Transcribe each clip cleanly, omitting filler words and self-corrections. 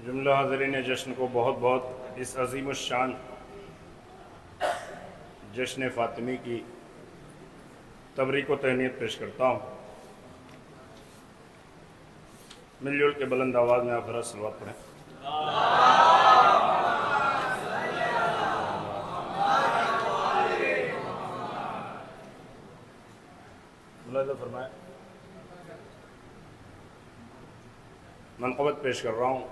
جملہ حاضرین جشن کو بہت بہت اس عظیم الشان جشن فاطمی کی تبریک و تہنیت پیش کرتا ہوں۔ مل جل کے بلند آواز میں آپ ذرا صلوات پڑھیں۔ ملاحظہ فرمائیں، منقبت پیش کر رہا ہوں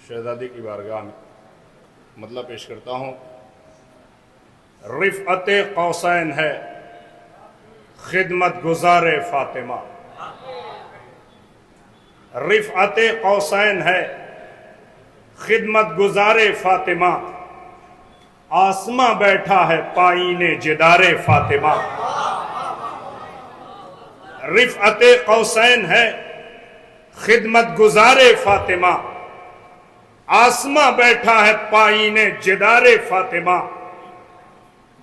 شہزادی کی بارگاہ میں۔ مطلب پیش کرتا ہوں، رفعت قوسین ہے خدمت گزار فاطمہ، رفعت قوسین ہے خدمت گزار فاطمہ، آسماں بیٹھا ہے پائین جدار فاطمہ۔ رفعت قوسین ہے خدمت گزار فاطمہ، آسماں بیٹھا ہے پائین جدار فاطمہ۔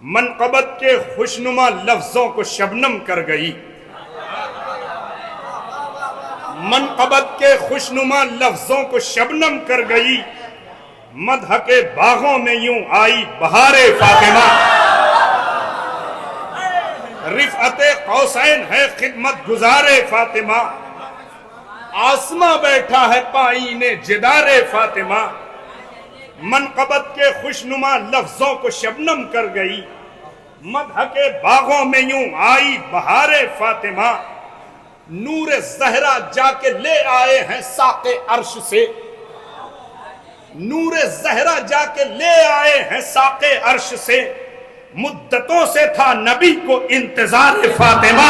منقبت کے خوشنما لفظوں کو شبنم کر گئی، منقبت کے خوشنما لفظوں کو شبنم کر گئی، مدح کے باغوں میں یوں آئی بہار فاطمہ۔ رفعت قوسین ہے خدمت گزار فاطمہ، آسماں بیٹھا ہے پائین جدار فاطمہ۔ منقبت کے خوشنما لفظوں کو شبنم کر گئی، مدح کے باغوں میں یوں آئی بہار فاطمہ۔ نور زہرا جا کے لے آئے ہیں ساق عرش سے، نور زہرا جا کے لے آئے ہیں ساق عرش سے، مدتوں سے تھا نبی کو انتظار فاطمہ،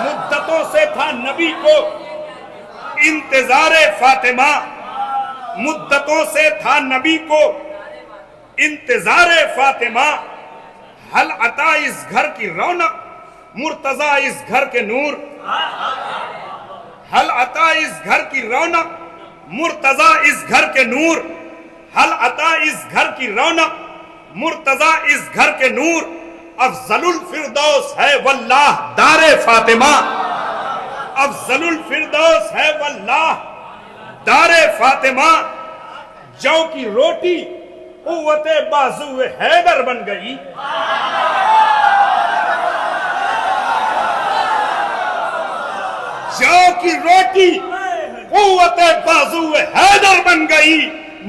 مدتوں سے تھا نبی کو انتظار فاطمہ، مدتوں سے تھا نبی کو انتظار فاطمہ۔ حل عطا اس گھر کی رونق مرتضیٰ اس گھر کے نور، حل عطا اس گھر کی رونق مرتضیٰ اس گھر کے نور، حل عطا اس گھر کی رونق مرتضیٰ اس گھر کے نور۔ افضل الفردوس ہے واللہ دار فاطمہ، افضل الفردوس ہے واللہ دار فاطمہ۔ جو کی روٹی قوت بازو حیدر بن گئی، جو کی روٹی قوت بازو حیدر بن گئی،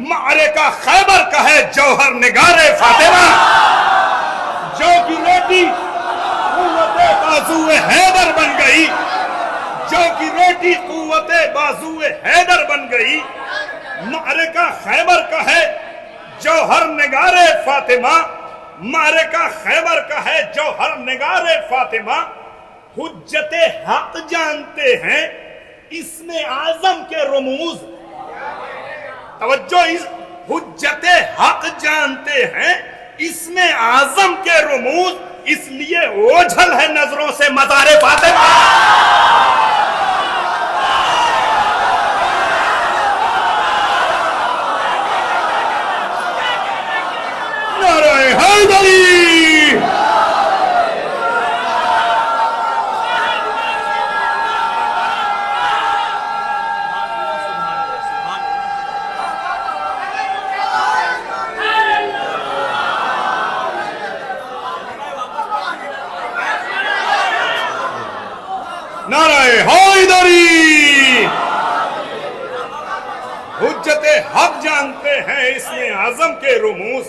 معرکہ خیبر کا ہے جوہر نگار فاطمہ۔ جو کی روٹی قوت بازو حیدر بن گئی، جو کی روٹی قوت بازو حیدر بن گئی، معرکہ خیبر کا ہے جوہر نگار فاطمہ، معرکہ خیبر کا ہے جوہر نگار فاطمہ۔ حجت حق جانتے ہیں اسم اعظم کے رموز، توجہ، حجت حق جانتے ہیں اسم اعظم کے رموز، اس لیے اوجھل ہے نظروں سے مزار فاطمہ۔ نعرہ حیدری، نعرہ حیدری۔ حجت حق جانتے ہیں اسم اعظم کے رموز،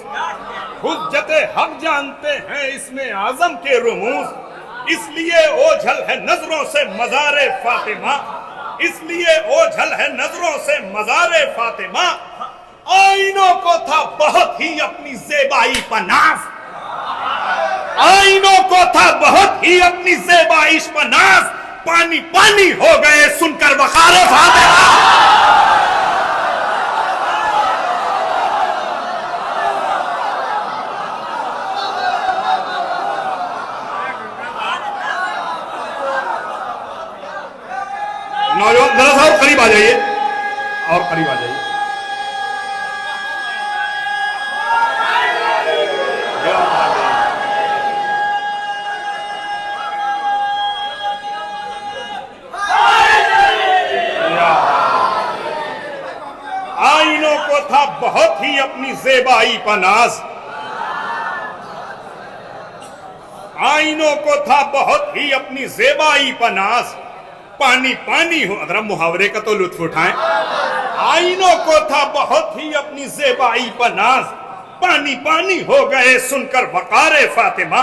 حجت حق جانتے ہیں اسم اعظم کے رموز، اس لیے اوجھل ہے نظروں سے مزار فاطمہ، اس لیے اوجھل ہے نظروں سے مزار فاطمہ۔ آئینوں کو تھا بہت ہی اپنی زیبائی پر ناز، آئینوں کو تھا بہت ہی اپنی زیبائش پر ناز، پانی پانی ہو گئے سن کر وقار فاطمہ۔ نوجوان ذرا سا قریب آ جائیے، اور قریب آ جائیے۔ بہت ہی اپنی زیبائی پر ناز، آئینوں کو تھا بہت ہی اپنی زیبائی پر ناز، پانی پانی ہو، ذرا محاورے کا تو لطف اٹھائیں، آئینوں کو تھا بہت ہی اپنی زیبائی پر ناز، پانی پانی ہو گئے سن کر وقار فاطمہ،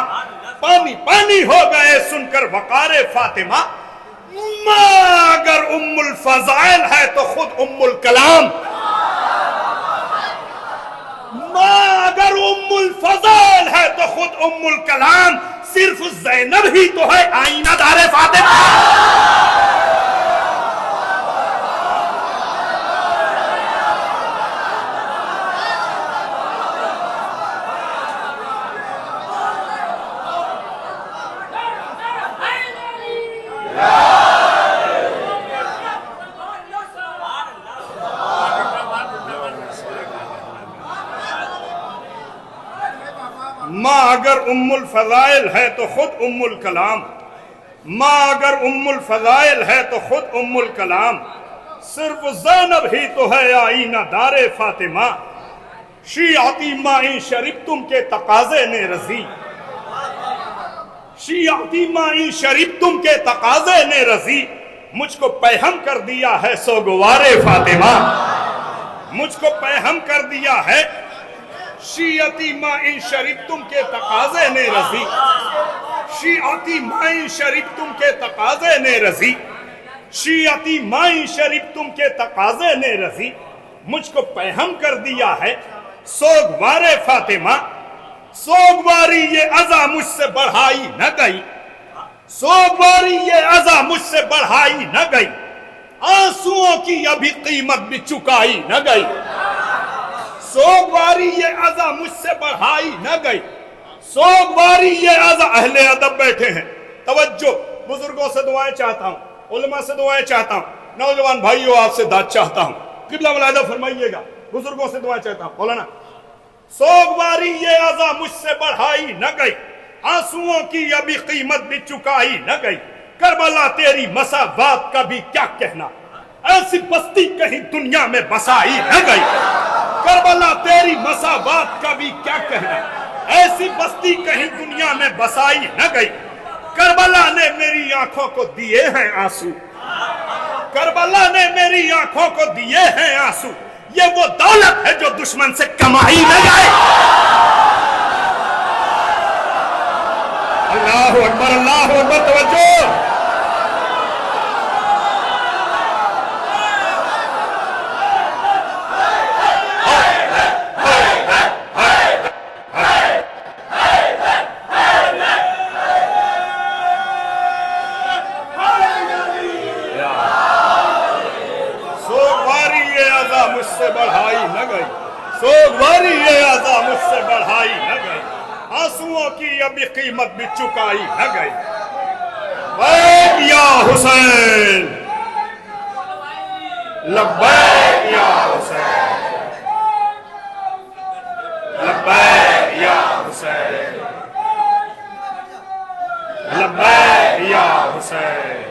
پانی پانی ہو گئے سن کر وقار فاطمہ، ماں اگر ام الفضائل ہے تو خود ام الکلام، ماں اگر ام الفضائل ہے تو خود ام الکلام، صرف زینب ہی تو ہے آئینہ دار فاطمہ۔ ماں اگر ام الفضائل ہے تو خود ام الکلام، ماں اگر ام الفضائل ہے تو خود ام الکلام، صرف زینب ہی تو ہے آئینہ دار فاطمہ، شیعتی مائیں شریف تم کے تقاضے نے رضی، شیعتی مائیں شریف تم کے تقاضے نے رضی، مجھ کو پیہم کر دیا ہے سوگوار فاطمہ، مجھ کو پیہم کر دیا ہے شیعتی مائیں شریف تم کے تقاضے نے رضی، شیعتی مائیں شریف تم کے تقاضے نے رضی، شیعتی مائیں شریف تم کے تقاضے نے رضی، مجھ کو پیہم کر دیا ہے سوگوار فاطمہ، سوگواری یہ عزا مجھ سے بڑھائی نہ گئی، سوگواری یہ عزا مجھ سے بڑھائی نہ گئی، آنسوؤں کی ابھی قیمت بھی چکائی نہ گئی، سوگواری یہ عزا مجھ سے بڑھائی نہ گئی، سوگواری یہ عزا، اہل ادب بیٹھے ہیں، توجہ، بزرگوں سے دعائیں چاہتا ہوں، علماء سے دعائیں چاہتا ہوں، نوجوان بھائیوں آپ سے داد چاہتا ہوں، قبلہ ملاحظہ فرمائیے گا، بزرگوں سے دعائیں چاہتا ہوں، مولانا، سوگواری یہ عزا مجھ سے بڑھائی نہ گئی، آنسوؤں کی ابھی قیمت بھی چکائی نہ گئی، کربلا تیری مساوات کا بھی کیا کہنا، ایسی بستی کہیں دنیا میں بسائی نہ گئی، کربلا تیری مساوات کا بھی کیا کہنا، ایسی بستی کہیں دنیا میں بسائی نہ گئی، کربلا نے میری آنکھوں کو دیے ہیں آنسو، کربلا نے میری آنکھوں کو دیے ہیں آنسو، یہ وہ دولت ہے جو دشمن سے کمائی نہ جائے۔ اللہ اکبر، اللہ اکبر، توجہ، مجھ سے بڑھائی نہ گئی، سوگواری یہ عزا مجھ سے بڑھائی نہ گئی، آنسوؤں کی ابھی قیمت بھی چکائی نہ گئی، لبیک یا حسین، لبیک یا حسین، لبیک یا حسین، لبیک یا حسین۔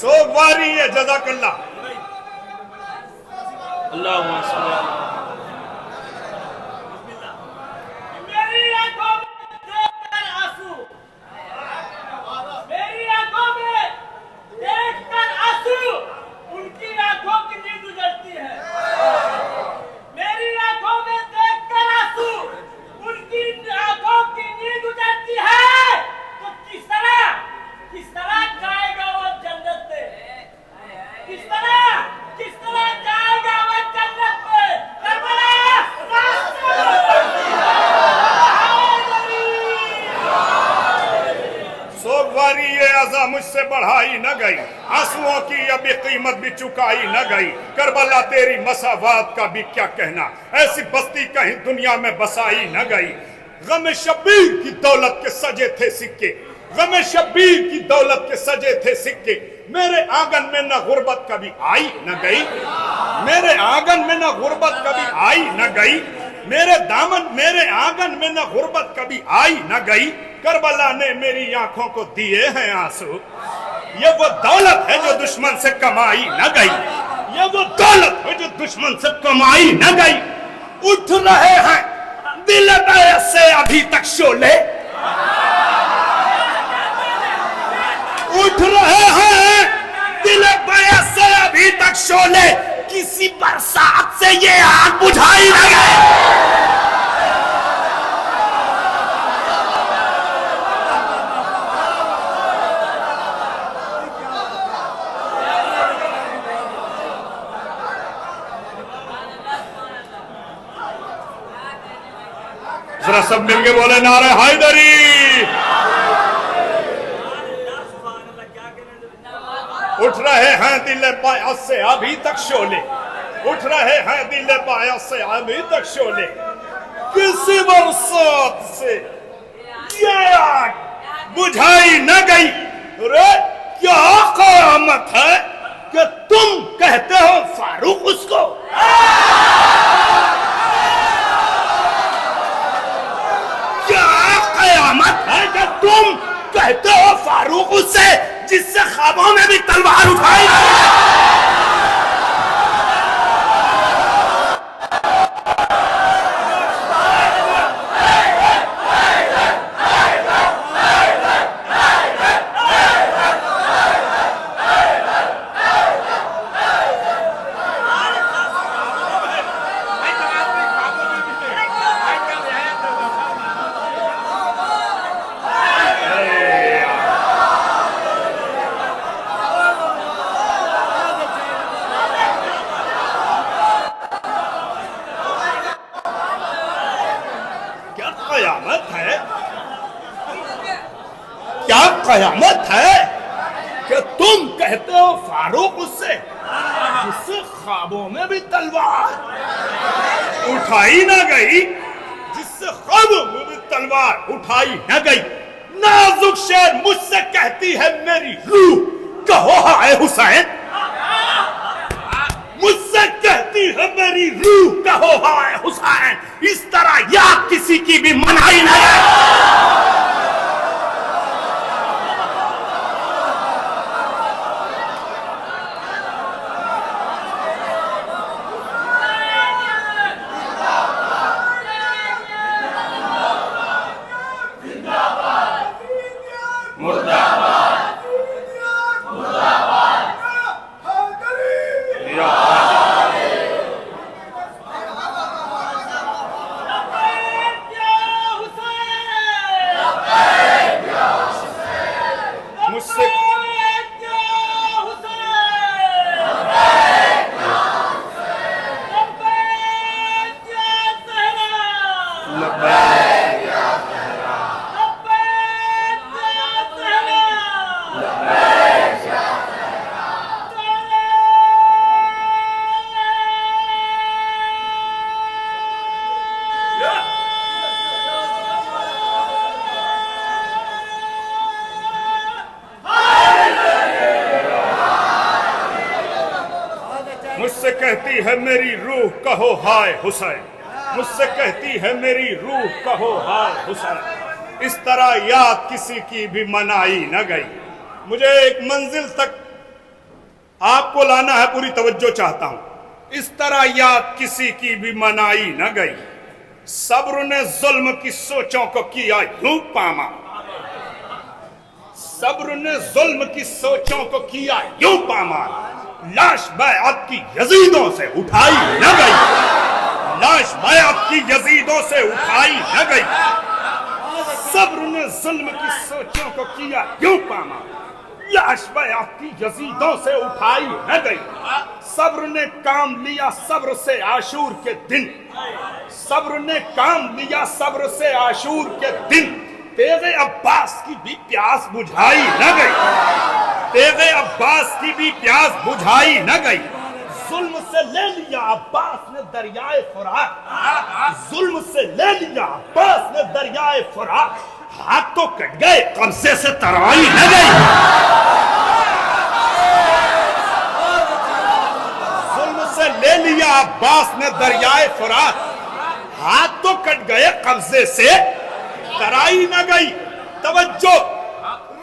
سوگواری ہے، جزاک اللہ، اللہم صلی اللہ علیہ وسلم۔ میری آنکھوں میں دیکھ کر آنسو، میری آنکھوں میں دیکھ کر آنسو، ان کی آنکھوں کی نیند اجڑتی ہے، میری آنکھوں میں دیکھ کر آنسو، ان کی آنکھوں کی نیند اجڑتی ہے، تو کس طرح جائے گا وہ جنت میں، کس طرح جائے گا وہ جنت میں، کربلا سوگواری یہ عزا مجھ سے بڑھائی نہ گئی، آنسوؤں کی ابھی قیمت بھی چکائی نہ گئی، کربلا تیری مساوات کا بھی کیا کہنا، ایسی بستی کہیں دنیا میں بسائی نہ گئی، غم شبیر کی دولت کے سجے تھے سکے، غم شبیر کی دولت کے سجے تھے سکے، میرے آنگن میں نہ غربت کبھی آئی نہ گئی، میرے آنگن میں نہ غربت کبھی آئی نہ گئی، میرے آنگن میں نہ غربت کبھی آئی نہ گئی، کربلا نے میری آنکھوں کو دیے ہیں آنسو، یہ وہ دولت ہے جو دشمن سے کمائی نہ گئی، یہ وہ دولت ہے جو دشمن سے کمائی نہ گئی۔ اٹھ رہے ہیں دل بیعت سے ابھی تک شعلے، اٹھ رہے ہیں دل بیعت سے ابھی تک شعلے، کسی برسات سے یہ آگ بجھائی نہ گئے۔ ذرا سب مل کے بولے نعرہ حیدری۔ اٹھ رہے ہیں دل بیعت سے ابھی تک شعلے، اٹھ رہے ہیں دل بیعت سے ابھی تک شعلے، کسی برسات سے یہ آگ بجھائی نہ گئی۔ ارے کیا قیامت ہے کہ تم کہتے ہو فاروق اس کو، کیا قیامت ہے کہ تم کہتے ہو فاروق اس سے جس سے خوابوں میں بھی تلوار اٹھائی۔ کیا قیامت ہے کہ تم کہتے ہو فاروق اس سے جس سے خوابوں میں بھی تلوار اٹھائی نہ گئی، جس سے خوابوں میں بھی تلوار اٹھائی نہ گئی۔ نازک شعر مجھ سے کہتی ہے میری روح، کہو ہائے حسین، مجھ سے کہتی ہے میری روح، کہو ہائے حسین، اس طرح یاد کسی کی بھی منائی نہ ہے۔ مجھ سے کہتی ہے میری روح کہو ہائے حسین، مجھ سے کہتی ہے میری روح کہو ہائے حسین، اس طرح یاد کسی کی بھی منائی نہ گئی۔ مجھے ایک منزل تک آپ کو لانا ہے، پوری توجہ چاہتا ہوں۔ اس طرح یاد کسی کی بھی منائی نہ گئی، صبر نے ظلم کی سوچوں کو کیا یوں پامال، صبر نے ظلم کی سوچوں کو کیا یوں پامال، لاش بیعت کی یزیدوں سے اٹھائی نہ گئی، لاش بیعت کی یزیدوں سے اٹھائی نہ گئی، صبر نے ظلم کی سوچوں کو کیا یوں پامال، لاش بیعت کی یزیدوں سے اٹھائی نہ گئی، صبر نے کام لیا صبر سے عاشور کے دن، صبر نے کام لیا صبر سے عاشور کے دن، تیغ عباس کی بھی پیاس بجھائی نہ گئی، تیغ عباس کی بھی پیاس بجھائی نہ گئی، ظلم سے لے لیا عباس نے دریائے فرات، ظلم سے لے لیا عباس نے دریائے فرات، ہاتھ تو کٹ گئے قبضے سے ترائی نہ گئی، ظلم سے لے لیا عباس نے دریائے فرات، ہاتھ تو کٹ گئے قبضے سے ترائی نہ گئی۔ توجہ،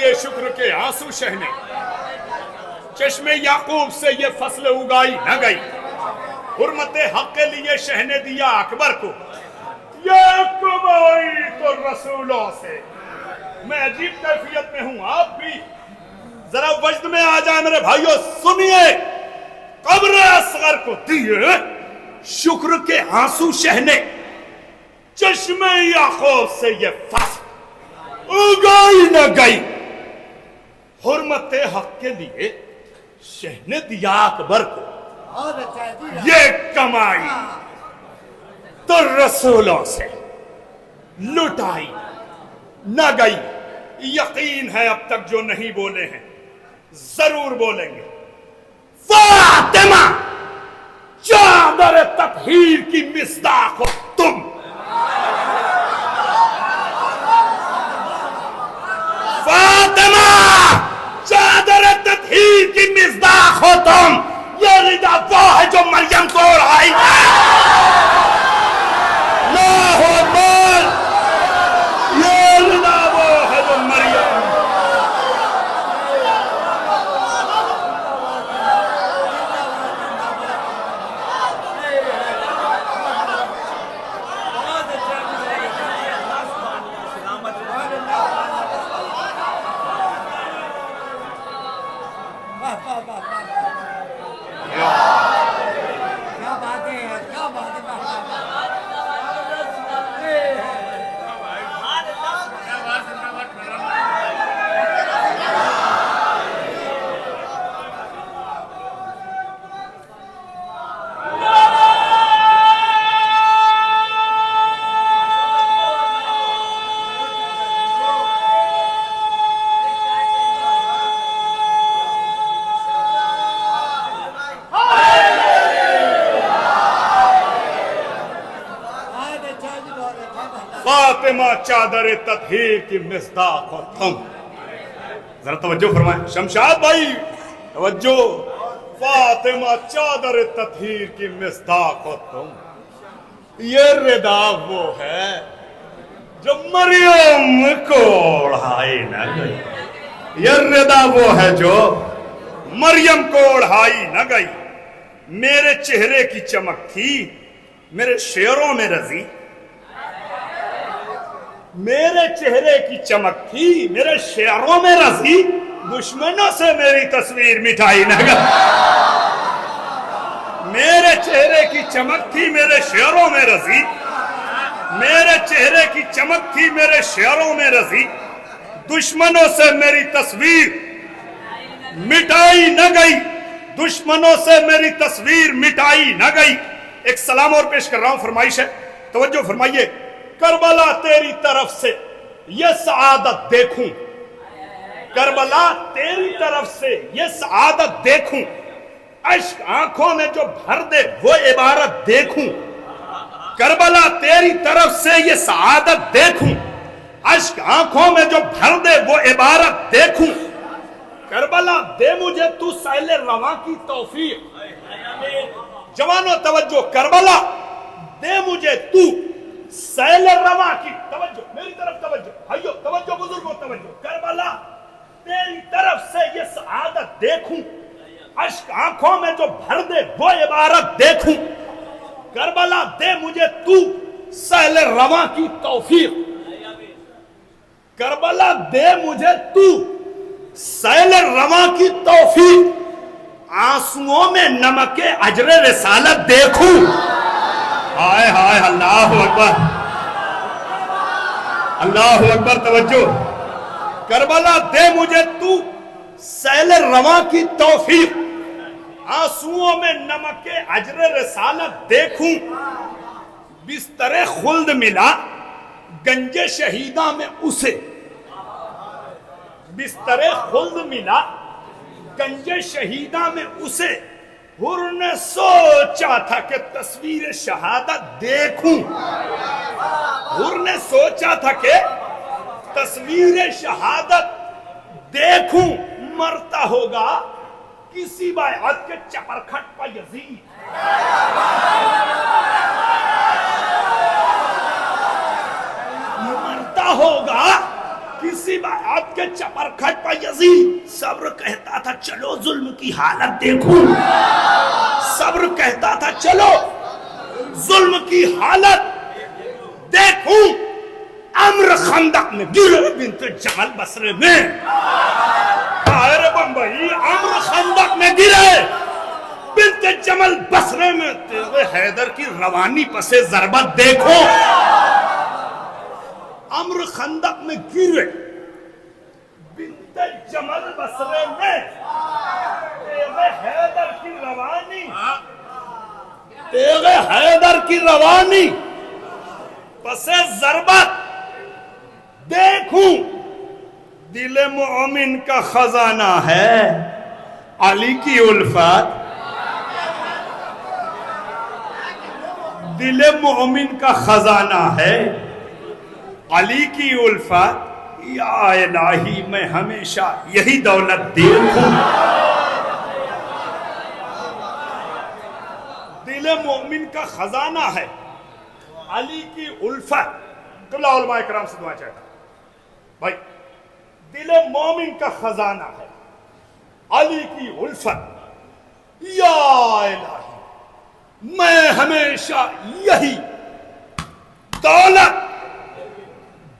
لیے شکر کے آنسو شہنے، چشمے یعقوب سے یہ فصل اگائی نہ گئی، حرمت حق کے لیے شہنے دیا اکبر کو، یہ کمائی تو رسولوں سے۔ میں عجیب کیفیت میں ہوں، آپ بھی ذرا وجد میں آ جائیں میرے بھائیوں، سنیے، قبر اصغر کو دیے شکر کے آنسو شہنے، چشمے یعقوب سے یہ فصل اگائی نہ گئی، حرمت حق کے لیے شہنے دیا اکبر کو، یہ کمائی تو رسولوں سے لٹائی نہ گئی۔ یقین ہے اب تک جو نہیں بولے ہیں ضرور بولیں گے۔ فاطمہ چادر تطہیر کی مصداق ہو تم، فاطمہ چادر تطہیر کی مصداق ہو تم، یہ رضا وہ ہے جو مریم کو اڑائی ہے۔ اللہ اکبر، یہ رضا وہ ہے جو مریم فاطمہ چادر تطہیر کی مصداق ہو تم۔ ذرا توجہ فرمائیں شمشاد بھائی، توجہ، فاطمہ چادر تطہیر کی مصداق ہو تم، یہ رضا وہ ہے جو مریم کو اڑائی نہ گئی، یہ رضا وہ ہے جو مریم کو اڑائی نہ گئی۔ میرے چہرے کی چمک تھی میرے شعروں میں رضی، میرے چہرے کی چمک تھی میرے شعروں میں رضی، دشمنوں سے میری تصویر مٹائی نہ گئی۔ میرے چہرے کی چمک تھی میرے شعروں میں رضی، میرے چہرے کی چمک تھی میرے شعروں میں رضی، دشمنوں سے میری تصویر مٹائی نہ گئی، دشمنوں سے میری تصویر مٹائی نہ گئی۔ ایک سلام اور پیش کر رہا ہوں، فرمائش ہے، توجہ فرمائیے۔ کربلا تیری طرف سے یہ سعادت دیکھوں، کربلا تیری طرف سے یہ سعادت دیکھوں، اشک آنکھوں میں جو بھر دے وہ عبارت دیکھوں، کربلا تیری طرف سے یہ سعادت دیکھوں، اشک آنکھوں میں جو بھر دے وہ عبارت دیکھوں، کربلا دے مجھے تو سیل رواں کی توفیق۔ جوانوں توجہ، کربلا دے مجھے تو سیل رواں کی، توجہ میری طرف توجہ، بھائیو توجہ، بزرگوں توجہ، کربلا تیری طرف سے یہ سعادت دیکھوں، اشک آنکھوں میں جو بھر دے وہ عبارت دیکھوں، کربلا دے مجھے تو سیل رواں کی توفیق، کربلا دے مجھے تو سیل رواں کی توفیق، آنسوؤں میں نمک اجر رسالت دیکھوں۔ ہائے ہائے، اللہ اکبر، اللہ اکبر، توجہ، کربلا دے مجھے تو سیل رواں کی توفیق، آنسوؤں میں نمک اجر رسالت دیکھوں، بستر خلد ملا گنج شہیداں میں اسے، بستر خلد ملا گنج شہیداں میں اسے، حر نے سوچا تھا کہ تصویر شہادت دیکھوں، حر نے سوچا تھا کہ تصویر شہادت دیکھوں، مرتا ہوگا کسی بیعت کے چپرکھٹ پہ یزید، مرتا ہوگا کسی بیعت کے کے چپرکھٹ پر یزید صبر کہتا تھا چلو ظلم کی حالت دیکھوں، صبر کہتا تھا چلو ظلم کی حالت دیکھوں، امر خندق میں گر بنت جمل بصرے میں، بمبئی امر خندق میں گرے بنت جمل بصرے میں، تیغ حیدر کی روانی پس ضربت دیکھو، امر خندق میں گرے بنت جمل بصرے میں، تیغ حیدر کی روانی، تیغ حیدر کی روانی پس ضربت دیکھوں، دل مومن کا خزانہ ہے علی کی الفت، دل مومن کا خزانہ ہے علی کی الفت، یا الہی میں ہمیشہ یہی دولت دیکھوں، دل مومن کا خزانہ ہے علی کی الفت۔ قبلہ علماء کرام سے دعا چاہتا بھائی، دل مومن کا خزانہ ہے علی کی الفت، یا الہی میں ہمیشہ یہی دولت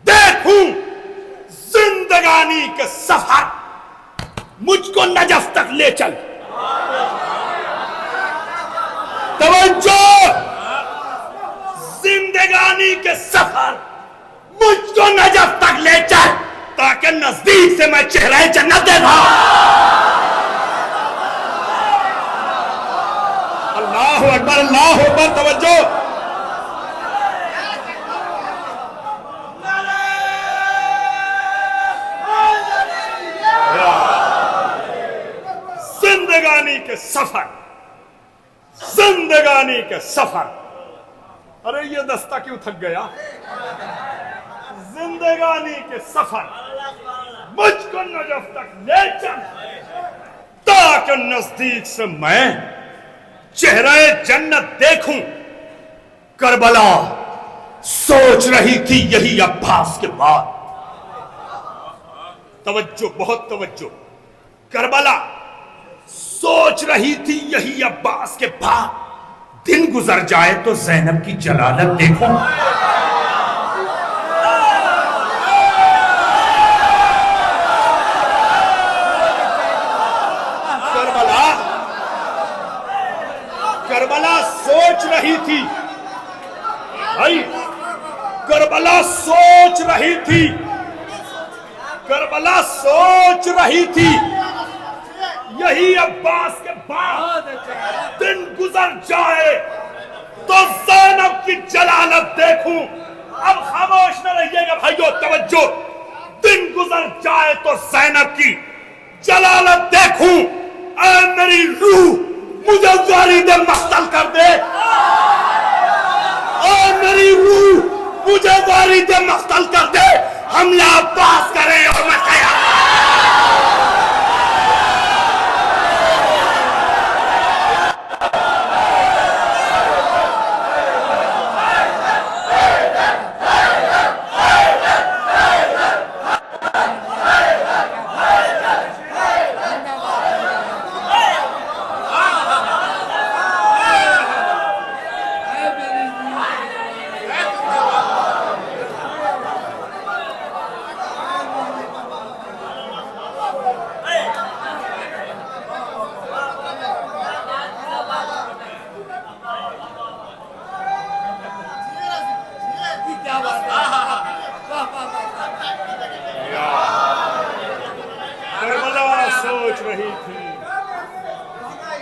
دیکھوں، زندگانی کے سفر مجھ کو نجف تک لے چل، توجہ، زندگانی کے سفر مجھ کو نجف تک لے چل تاکہ نزدیک سے میں چہرہ جنت دیکھا۔ اللہ اکبر، اللہ اکبر، توجہ، زندگانی کے سفر، زندگانی کے سفر، ارے یہ دستہ کیوں تھک گیا؟ زندگانی کے سفر مجھ کو نجف تک لے چل تاکہ نزدیک سے میں چہرہ جنت دیکھوں۔ کربلا سوچ رہی تھی یہی عباس کے بعد، توجہ، بہت توجہ، کربلا سوچ رہی تھی یہی عباس کے بعد، دن گزر جائے تو زینب کی جلالت دیکھوں۔ کربلا سوچ رہی تھی بھائی، کربلا سوچ رہی تھی، کربلا سوچ رہی تھی یہی عباس کے بعد دن گزر جائے تو زینب کی جلالت دیکھوں۔ اب خاموش نہ رہیے گا بھائیو، توجہ، دن گزر جائے تو زینب کی جلالت دیکھوں، اے میری روح مجھے وارد مقتل کر دے، اے میری روح مجھے وارد مقتل کر دے، حملہ عباس کرے اور میں تیار۔ سوچ رہی تھی،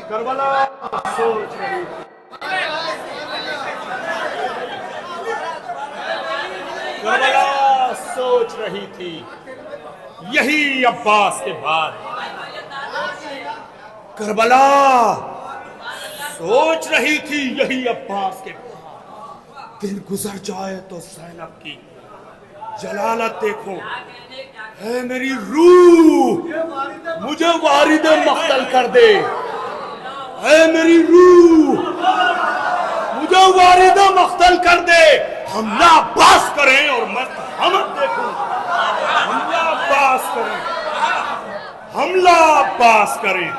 کربلا سوچ رہی تھی، کربلا سوچ رہی تھی یہی عباس کے بعد، کربلا سوچ رہی تھی یہی عباس کے بعد، دن گزر جائے تو زینب کی جلالت دیکھو، اے میری روح مجھے وارد مقتل کر دے، اے میری روح مجھے وارد مقتل کر دے، حملہ عباس کریں اور میں حمد دیکھوں، حملہ عباس کریں۔ حملہ عباس کریں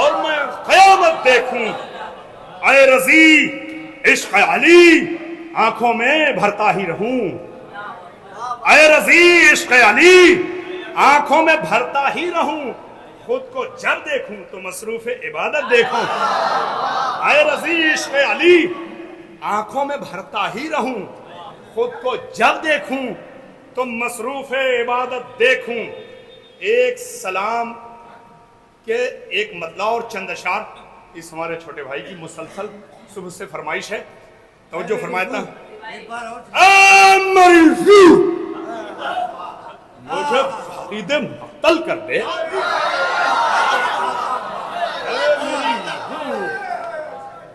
اور میں قیامت دیکھوں. اے رضی عشق علی آنکھوں میں بھرتا ہی رہوں. اے رضی عشق علی آنکھوں میں بھرتا ہی رہوں. خود کو جب دیکھوں تو مصروف عبادت دیکھوں. اے رضی عشق علی آنکھوں میں بھرتا ہی رہوں. خود کو جب دیکھوں تو مصروف عبادت دیکھوں. ایک سلام کے ایک مطلع اور چند اشعار اس ہمارے چھوٹے بھائی کی مسلسل صبح سے فرمائش ہے. توجہ فرمایا تھا. مجھے فرید مقتل کر دے.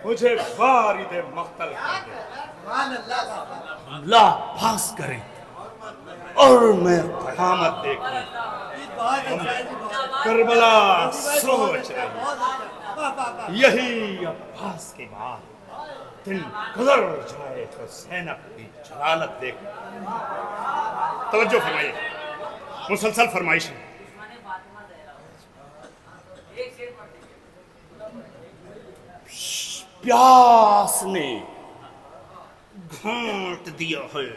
مجھے فرید مقتل کر دے. اللہ پاس کریں اور میں قیامت دیکھوں. کربلا سوچ رہی یہی عباس کے بعد دن گزر جائے تو زینب کی جلالت دیکھ. توجہ فرمائیے مسلسل فرمائش ہے. پیاس نے گھونٹ دیا ہے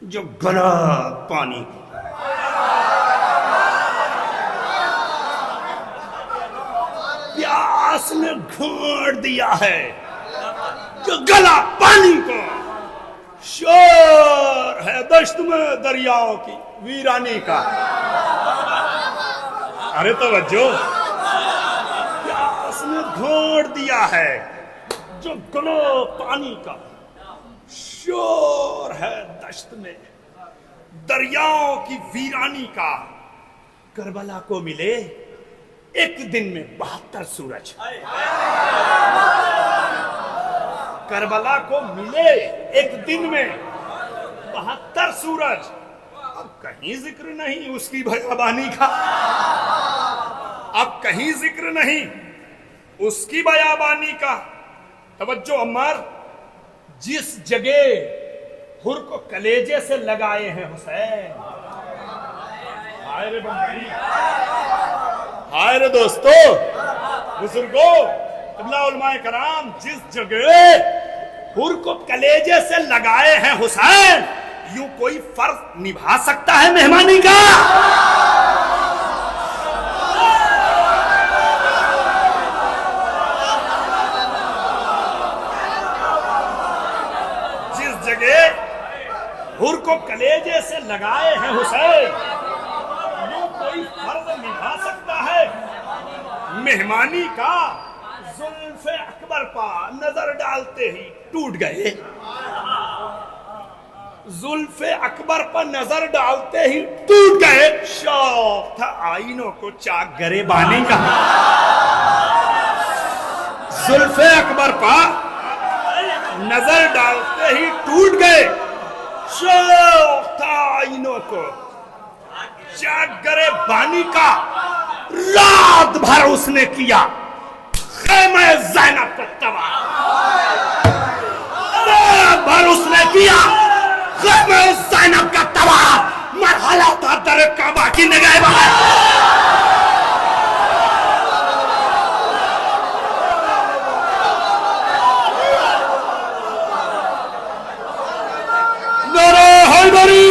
جو گلا پانی کو. پیاس نے گھونٹ دیا ہے جو گلا پانی کو. شور ہے دشت میں دریاؤں کی ویرانی کا. ارے توجہ. پیاس نے گھونٹ دیا ہے جو گلا پانی کا. شور ہے دشت میں دریاؤں کی ویرانی کا. کربلا کو ملے ایک دن میں 72 سورج. کربلا کو ملے ایک دن میں 72 سورج. اب کہیں ذکر نہیں اس کی بیابانی کا. اب کہیں ذکر نہیں اس کی بیابانی کا. توجہ عمار. جس جگہ حر کو کلیجے سے لگائے ہیں حسین. ہائے رے بندی, ہائے رے دوستو, بزرگوں, قبلہ علماء کرام, جس جگہ حر کو کلیجے سے لگائے ہیں حسین, یوں کوئی فرض نبھا سکتا ہے مہمانی کا؟ جس جگہ حر کو کلیجے سے لگائے ہیں حسین, یوں کوئی فرض نبھا سکتا ہے مہمانی کا؟ زلف اکبر پا نظر ڈالتے ہی ٹوٹ گئے. زلف اکبر پر نظر ڈالتے ہی ٹوٹ گئے. شوق تھا آئینوں کو چاک گرے بانی کا. زلف اکبر پر نظر ڈالتے ہی ٹوٹ گئے. شوق تھا آئینوں کو چاک گرے بانی کا. رات بھر اس نے کیا خیمہ زینب کا تباہ. رات بھر اس نے کیا خیمہ زینب کا تباہ. مرحلہ تھا در کعبہ کی نگاہ بغیر. نعرہ حیدری.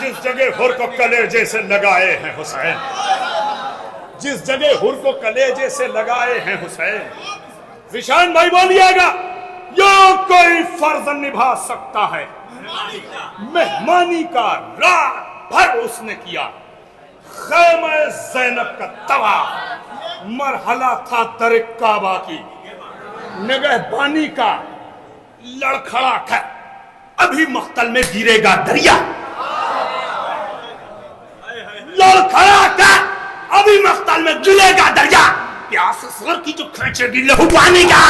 جس جگہ حر کو کلیجے سے لگائے ہیں حسین, جس جگہ ہر کو کلیجے سے لگائے ہیں حسین. ذیشان بھائی بولیے گا. یا کوئی فرض نبھا سکتا ہے مہمانی کا رات بھر اس نے کیا. خیمہ زینب کا طواف مرحلہ تھا در کعبہ کی. نگہبانی کا لڑکھڑا کر ابھی مقتل میں گرے گا دریا. لڑکھڑا کر ابھی مقتل میں گرے گا دریا. پیاس اصغر کی جو کھینچے گی لہو پانی کا.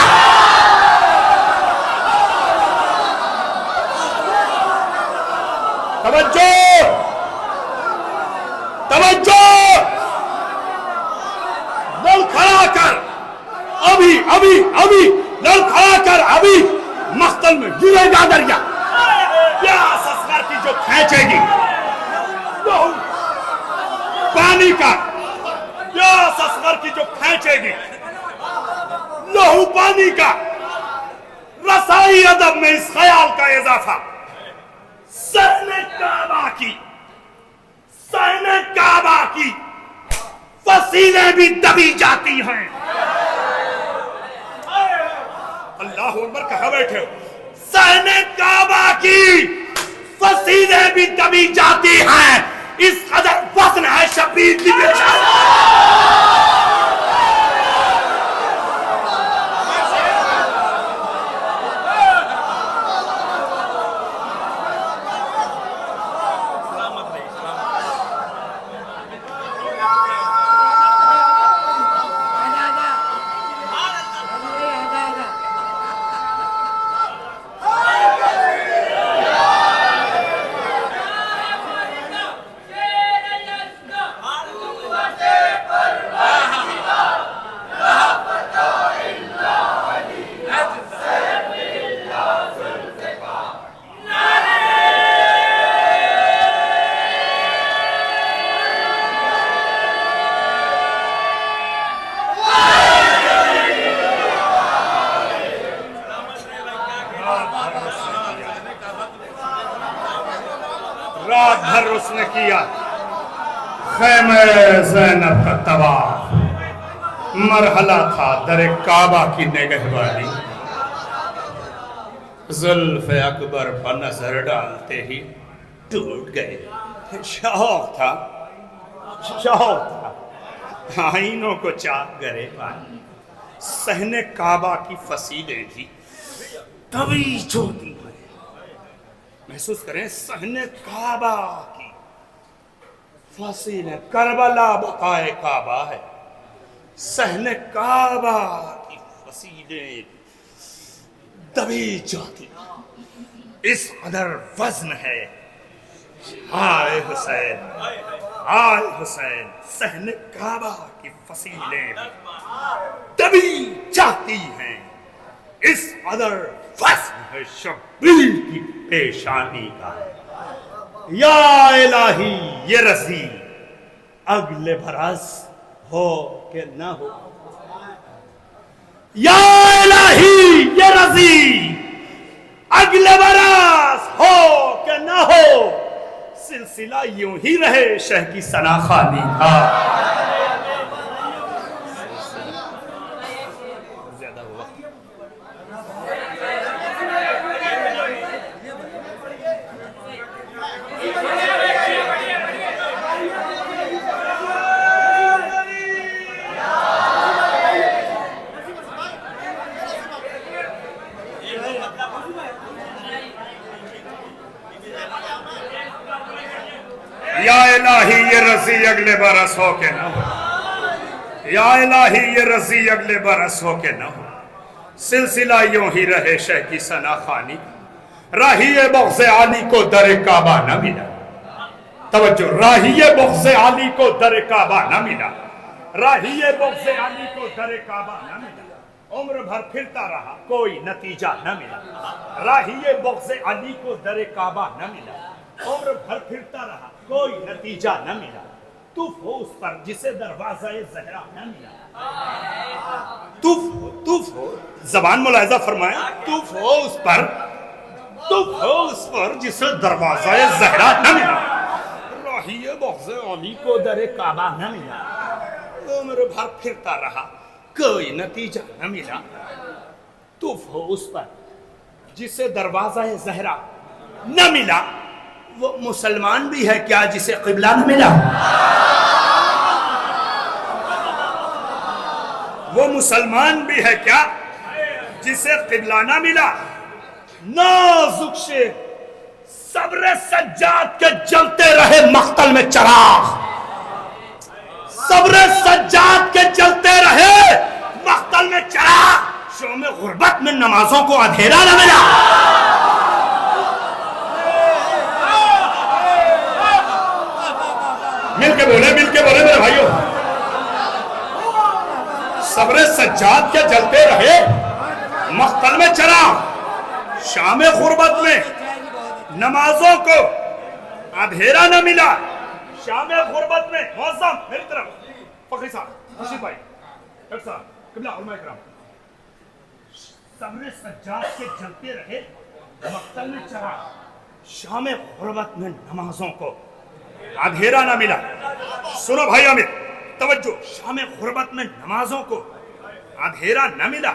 توجہ توجہ. لڑکھڑا کر ابھی ابھی ابھی لڑکھڑا کر ابھی مقتل میں گرے گا دریا. پیاس اصغر کی جو کھینچے گی لہو پانی کا. پیاس اصغر کی جو کھینچے گی لہو پانی کا. رسائی ادب میں اس خیال کا اضافہ. صحن کعبہ کی فصیلیں بھی دبی جاتی ہیں. اللہ اکبر کہاں بیٹھے ہو. صحن کعبہ کی فصیلیں بھی دبی جاتی ہیں. اس قدر وزن ہے شبیر کی بیچارہ. رات بھر اس نے کیا خیمہ زینب کا طواف. مرحلہ تھا در کعبہ کی نگہبانی. زلف اکبر پر نظر ڈالتے ہی ٹوٹ گئے. شوق تھا آئینوں کو چاک گرے پانی. صحن کعبہ کی فصیلیں بھی طویل ہوتی ہیں. محسوس کریں صحن کعبہ کی فصیلیں. کربلا بقائے کعبہ ہے. صحن کعبہ کی فصیلیں دبی جاتی. اس قدر وزن ہے. ہائے حسین ہائے حسین. صحن کعبہ کی فصیلیں دبی جاتی ہیں. اس قدر وزن ہے شبیر کی پیشانی کا. یا الہی یہ رضی اگلے برس ہو کہ نہ ہو. یا الہی یہ رضی اگلے برس ہو کہ نہ ہو. سلسلہ یوں ہی رہے شہ کی ثنا خوانی کا. یا الہی یہ رضی اگلے برس ہو کے نہ ہو. یا الہی یہ رضی اگلے برس ہو کے نہ ہو. سلسلہ یوں ہی رہے شہ کی ثنا خوانی. راہی بغض علی کو در کعبہ نہ ملا. توجہ. راہی بغض علی کو در کعبہ نہ ملا. راہی بغض علی کو در کعبہ نہ ملا. عمر بھر پھرتا رہا کوئی نتیجہ نہ ملا. راہی بغض علی کو در کعبہ نہ ملا. عمر بھر پھرتا رہا کوئی نتیجہ نہ ملا. تف ہو اس پر جسے دروازہ زہرا نہ ملا. تف ہو زبان ملاحظہ فرمائیں. تف ہو اس پر جسے دروازہ زہرا نہ ملا. راہی بغض علی کو در کعبہ نہ ملا. عمر بھر پھرتا رہا کوئی نتیجہ نہ ملا، تو وہ اس پر جسے دروازہ زہرا نہ ملا وہ مسلمان بھی ہے کیا جسے قبلہ نہ ملا؟ وہ مسلمان بھی ہے کیا جسے قبلہ نہ ملا؟ نازک سے صبر سجاد کے جلتے رہے مقتل میں چراغ، صبر سجاد کے جلتے رہے مقتل میں چراغ، شوم غربت میں نمازوں کو اندھیرا نہ ملا۔ مل کے بولے میرے بھائیوں، صبر سجاد کے جلتے رہے مقتل میں چراغ، شام غربت میں نمازوں کو اندھیرا نہ ملا، شام غربت میں معظم میری طرف فقی صاحب، خوشی بھائی، ڈاکٹر صاحب، قبلہ علماء اکرام، صبر سجاد کے جلتے رہے مقتل میں چراغ، شام غربت میں نمازوں کو اندھیرا نہ ملا۔ سنو بھائی عامر، توجہ، شام غربت میں نمازوں کو اندھیرا نہ ملا،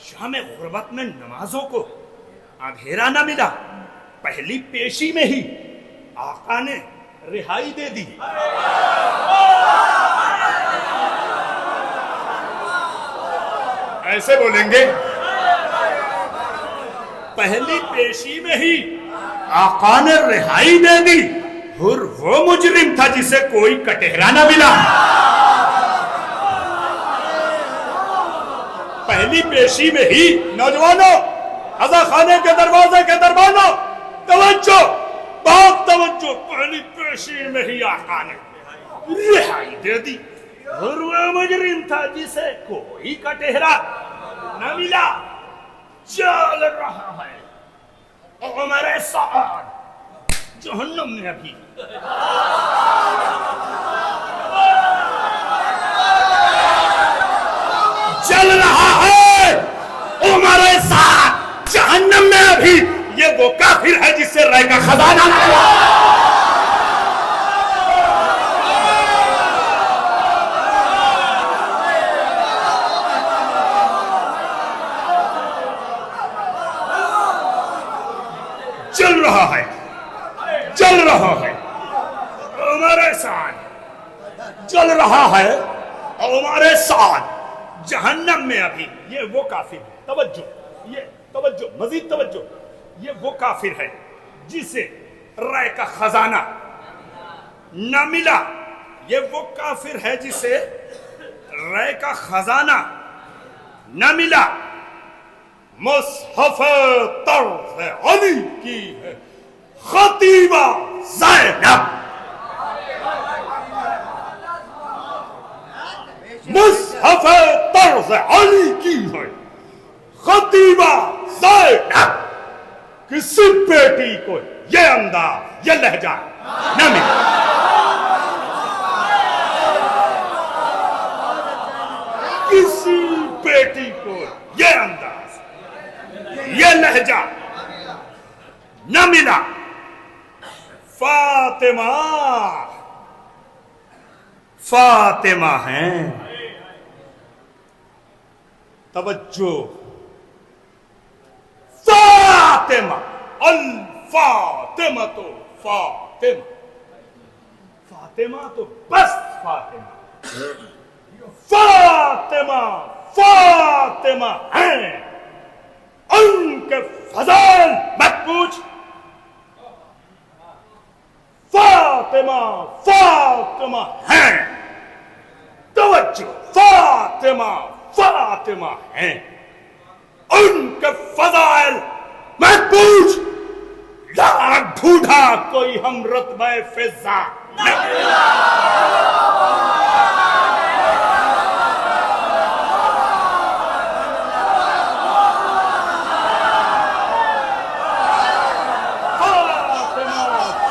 شام غربت میں نمازوں کو اندھیرا نہ ملا، پہلی پیشی میں ہی آقا نے رہائی دے دی۔ ایسے بولیں گے، پہلی پیشی میں ہی آقا نے رہائی دے دی، اور وہ مجرم تھا جسے کوئی کٹہرا نہ ملا۔ پہلی پیشی میں ہی، نوجوانوں، عزا خانے کے دروازے کے دربانوں، توجہ، بہت توجہ، پہلی پیشی میں ہی آقا نے رہائی دے دی، اور وہ مجرم تھا جسے کوئی کٹہرا نہ ملا۔ چل رہا ہے عمر سعد جہنم میں ابھی، چل رہا ہے عمر سعد جہنم میں ابھی، یہ وہ کافر ہے جس سے رائے کا خزانہ نہ ہوا۔ چل رہا ہے عمر سعد، چل رہا ہے عمر سعد جہنم میں ابھی، یہ وہ کافر ہے، توجہ، یہ توجہ، مزید توجہ، یہ وہ کافر ہے جسے رائے کا خزانہ نہ ملا، یہ وہ کافر ہے جسے رائے کا خزانہ نہ ملا۔ مصحف طرز علی کی ہے خطیبہ زینب، مصحف طرز علی کی ہے خطیبہ زینب، کسی بیٹی کو یہ انداز یہ لہجہ نہ ملا۔ کسی بیٹی کو یہ انداز یہ لہجہ نہ ملا۔ فاطمہ ہیں، توجہ، فاطمہ، الفاطمہ تو فاطمہ، فاطمہ تو بس فاطمہ، فاطمہ فاطمہ ہیں، ان کے فضائل مت پوچھ، فاطمہ فاطمہ ہیں، توجہ، فاطمہ فاطمہ ہیں، ان کے فضائل مت پوچھ، لاکھ ڈھونڈا کوئی ہم رتبہ فضا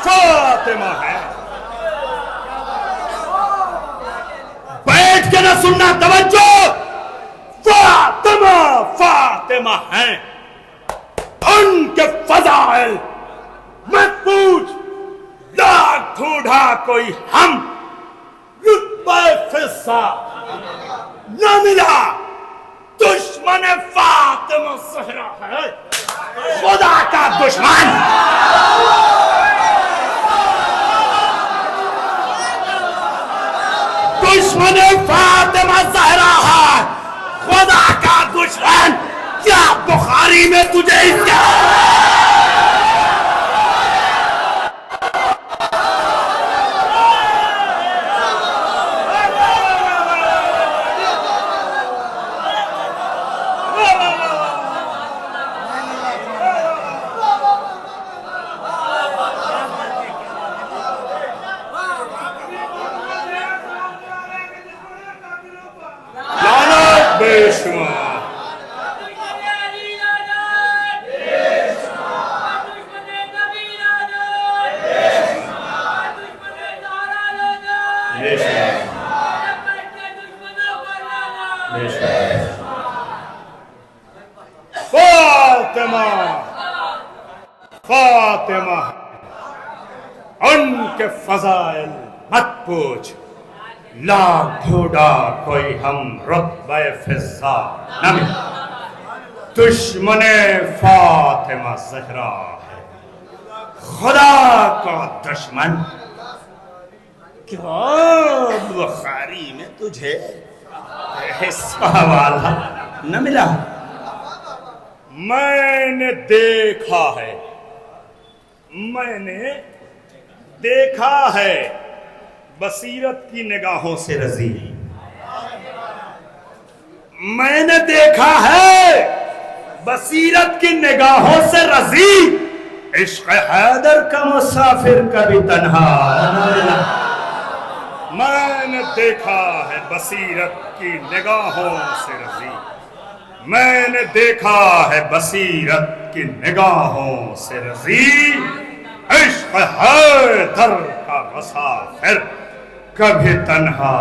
فاطمہ ہے۔ بیٹھ کے نہ سننا، توجہ، فاطمہ فاطمہ ہیں، ان کے فضائل مت پوچھ، لاکھ ڈھونڈا کوئی ہم رتبہ فضا نہ ملا. دشمن فاطمہ زہرا ہے خدا کا دشمن. دشمن فاطمہ زہرا ہے خدا کا دشمن. کیا بخاری میں تجھے اس کا بے شمار. فاطمہ ان کے فضائل مت پوچھ. لا ڈھونڈا کوئی ہم رتبہ فضا نہ ملا. دشمن فاطمہ زہرا ہے خدا کا دشمن. کیا بخاری میں تجھے اس کا حوالہ نہ ملا؟ میں نے دیکھا ہے، میں نے دیکھا ہے بصیرت کی نگاہوں سے رضی. میں نے دیکھا ہے بصیرت کی نگاہوں سے رضی. عشق حیدر کا مسافر کبھی تنہا نہ ملا. میں نے دیکھا ہے بصیرت کی نگاہوں سے رضی. میں نے دیکھا ہے بصیرت کی نگاہوں سے رضی. عشق حیدر کا مسافر کبھی تنہا.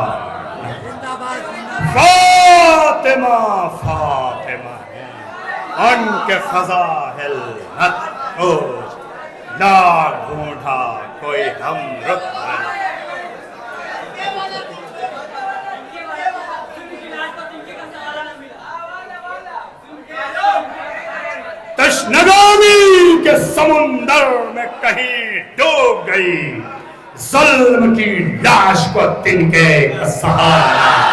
فاطمہ فاطمہ ہے ان کے فضائل مت پوچھ. لا ڈھونڈا کوئی ہم رتبہ. تشنگانی کے سمندر میں کہیں ڈوب گئی ظلم کی لاش کو تنکے کا سہارا.